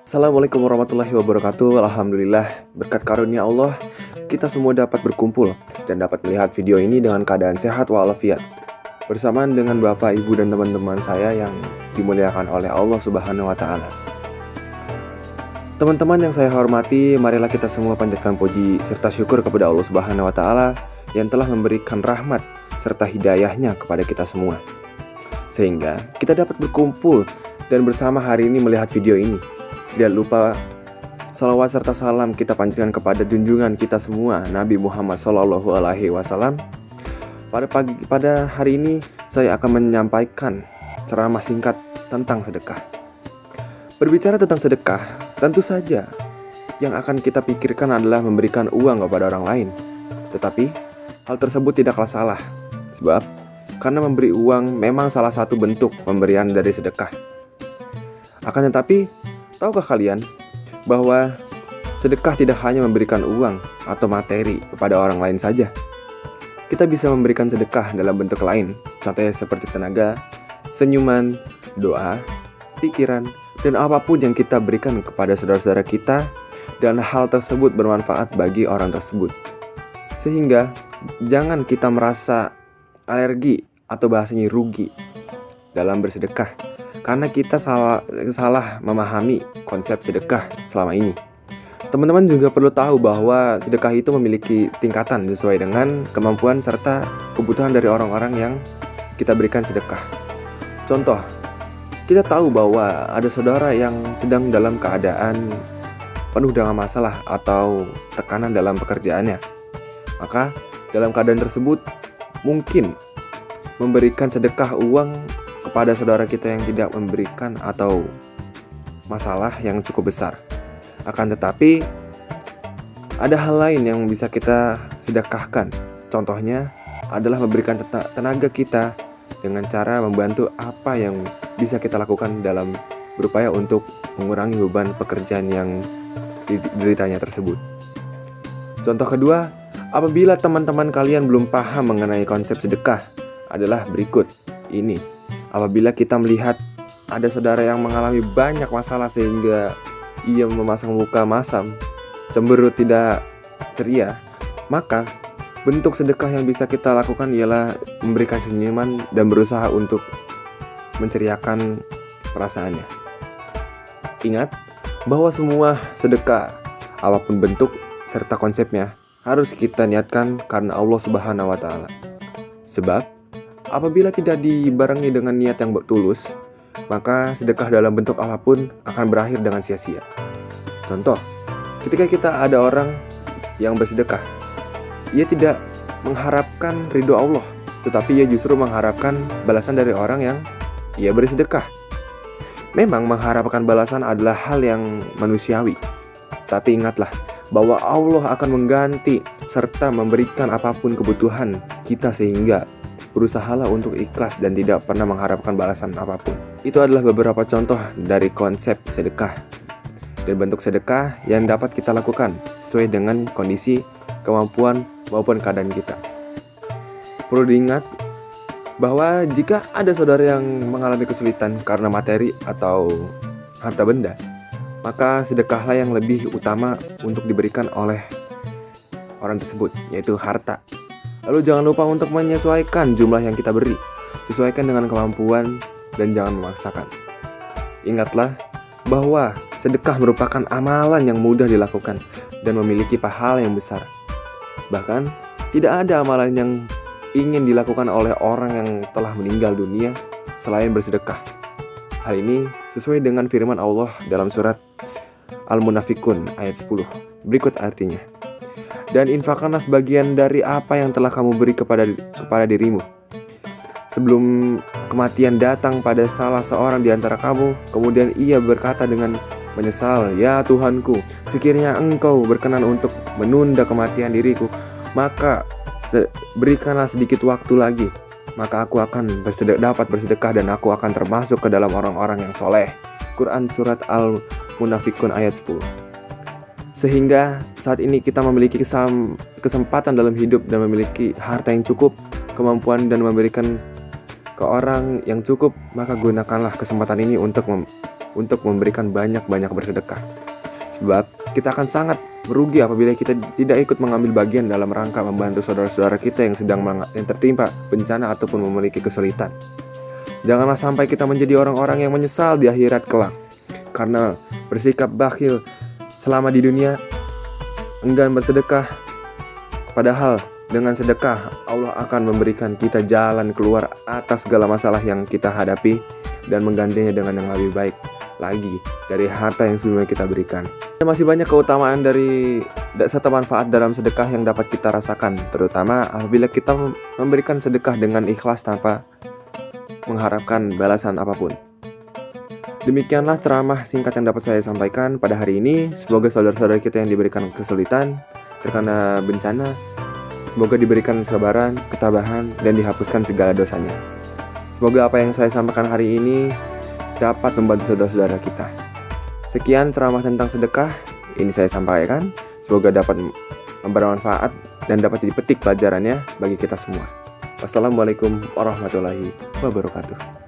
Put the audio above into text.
Assalamualaikum warahmatullahi wabarakatuh. Alhamdulillah, berkat karunia Allah, kita semua dapat berkumpul dan dapat melihat video ini dengan keadaan sehat walafiat. Bersamaan dengan Bapak, Ibu, dan teman-teman saya yang dimuliakan oleh Allah Subhanahu wa Ta'ala. Teman-teman yang saya hormati, marilah kita semua panjatkan puji serta syukur kepada Allah Subhanahu wa Ta'ala yang telah memberikan rahmat serta hidayahnya kepada kita semua, sehingga kita dapat berkumpul dan bersama hari ini melihat video ini. Tidak lupa salawat serta salam kita panjatkan kepada junjungan kita semua, Nabi Muhammad SAW. Pada hari ini saya akan menyampaikan ceramah singkat tentang sedekah. Berbicara tentang sedekah, tentu saja yang akan kita pikirkan adalah memberikan uang kepada orang lain. Tetapi hal tersebut tidaklah salah, sebab karena memberi uang memang salah satu bentuk pemberian dari sedekah. Akan tetapi, tahukah kalian bahwa sedekah tidak hanya memberikan uang atau materi kepada orang lain saja? Kita bisa memberikan sedekah dalam bentuk lain, contohnya seperti tenaga, senyuman, doa, pikiran, dan apapun yang kita berikan kepada saudara-saudara kita, dan hal tersebut bermanfaat bagi orang tersebut. Sehingga jangan kita merasa alergi atau bahasanya rugi dalam bersedekah, karena kita salah memahami konsep sedekah selama ini. Teman-teman juga perlu tahu bahwa sedekah itu memiliki tingkatan sesuai dengan kemampuan serta kebutuhan dari orang-orang yang kita berikan sedekah. Contoh, kita tahu bahwa ada saudara yang sedang dalam keadaan penuh dengan masalah atau tekanan dalam pekerjaannya. Maka dalam keadaan tersebut mungkin memberikan sedekah uang kepada saudara kita yang tidak memberikan atau masalah yang cukup besar. Akan tetapi ada hal lain yang bisa kita sedekahkan. Contohnya adalah memberikan tenaga kita dengan cara membantu apa yang bisa kita lakukan dalam berupaya untuk mengurangi beban pekerjaan yang dideritanya tersebut. Contoh kedua, apabila teman-teman kalian belum paham mengenai konsep sedekah adalah berikut ini. Apabila kita melihat ada saudara yang mengalami banyak masalah sehingga ia memasang muka masam, cemberut, tidak ceria, maka bentuk sedekah yang bisa kita lakukan ialah memberikan senyuman dan berusaha untuk menceriakan perasaannya. Ingat bahwa semua sedekah, apapun bentuk serta konsepnya, harus kita niatkan karena Allah Subhanahu wa Ta'ala. Sebab apabila tidak dibarengi dengan niat yang tulus, maka sedekah dalam bentuk apapun akan berakhir dengan sia-sia. Contoh, ketika kita ada orang yang bersedekah, ia tidak mengharapkan ridho Allah, tetapi ia justru mengharapkan balasan dari orang yang ia beri sedekah. Memang mengharapkan balasan adalah hal yang manusiawi, tapi ingatlah bahwa Allah akan mengganti serta memberikan apapun kebutuhan kita, sehingga berusahalah untuk ikhlas dan tidak pernah mengharapkan balasan apapun. Itu adalah beberapa contoh dari konsep sedekah dan bentuk sedekah yang dapat kita lakukan sesuai dengan kondisi, kemampuan, maupun keadaan kita. Perlu diingat bahwa jika ada saudara yang mengalami kesulitan karena materi atau harta benda, maka sedekahlah yang lebih utama untuk diberikan oleh orang tersebut, yaitu harta. Lalu jangan lupa untuk menyesuaikan jumlah yang kita beri, sesuaikan dengan kemampuan dan jangan memaksakan. Ingatlah bahwa sedekah merupakan amalan yang mudah dilakukan dan memiliki pahala yang besar. Bahkan tidak ada amalan yang ingin dilakukan oleh orang yang telah meninggal dunia selain bersedekah. Hal ini sesuai dengan firman Allah dalam surat Al-Munafikun ayat 10. Berikut artinya: dan infakkanlah sebagian dari apa yang telah kamu beri kepada dirimu, sebelum kematian datang pada salah seorang di antara kamu, kemudian ia berkata dengan menyesal, ya Tuhanku, sekiranya engkau berkenan untuk menunda kematian diriku, maka berikanlah sedikit waktu lagi, maka aku akan dapat bersedekah dan aku akan termasuk ke dalam orang-orang yang soleh. Quran surat Al-Munafikun ayat 10. Sehingga saat ini kita memiliki kesempatan dalam hidup dan memiliki harta yang cukup, kemampuan dan memberikan ke orang yang cukup, maka gunakanlah kesempatan ini untuk untuk memberikan banyak-banyak bersedekah. Sebab kita akan sangat merugi apabila kita tidak ikut mengambil bagian dalam rangka membantu saudara-saudara kita yang sedang tertimpa bencana ataupun memiliki kesulitan. Janganlah sampai kita menjadi orang-orang yang menyesal di akhirat kelak karena bersikap bakhil selama di dunia, enggan bersedekah. Padahal dengan sedekah Allah akan memberikan kita jalan keluar atas segala masalah yang kita hadapi dan menggantinya dengan yang lebih baik lagi dari harta yang sebelumnya kita berikan. Masih banyak keutamaan serta manfaat dalam sedekah yang dapat kita rasakan, terutama apabila kita memberikan sedekah dengan ikhlas tanpa mengharapkan balasan apapun. Demikianlah ceramah singkat yang dapat saya sampaikan pada hari ini. Semoga saudara-saudara kita yang diberikan kesulitan terkena bencana, semoga diberikan kesabaran, ketabahan, dan dihapuskan segala dosanya. Semoga apa yang saya sampaikan hari ini dapat membantu saudara-saudara kita. Sekian ceramah tentang sedekah, ini saya sampaikan. Semoga dapat bermanfaat dan dapat dipetik pelajarannya bagi kita semua. Wassalamualaikum warahmatullahi wabarakatuh.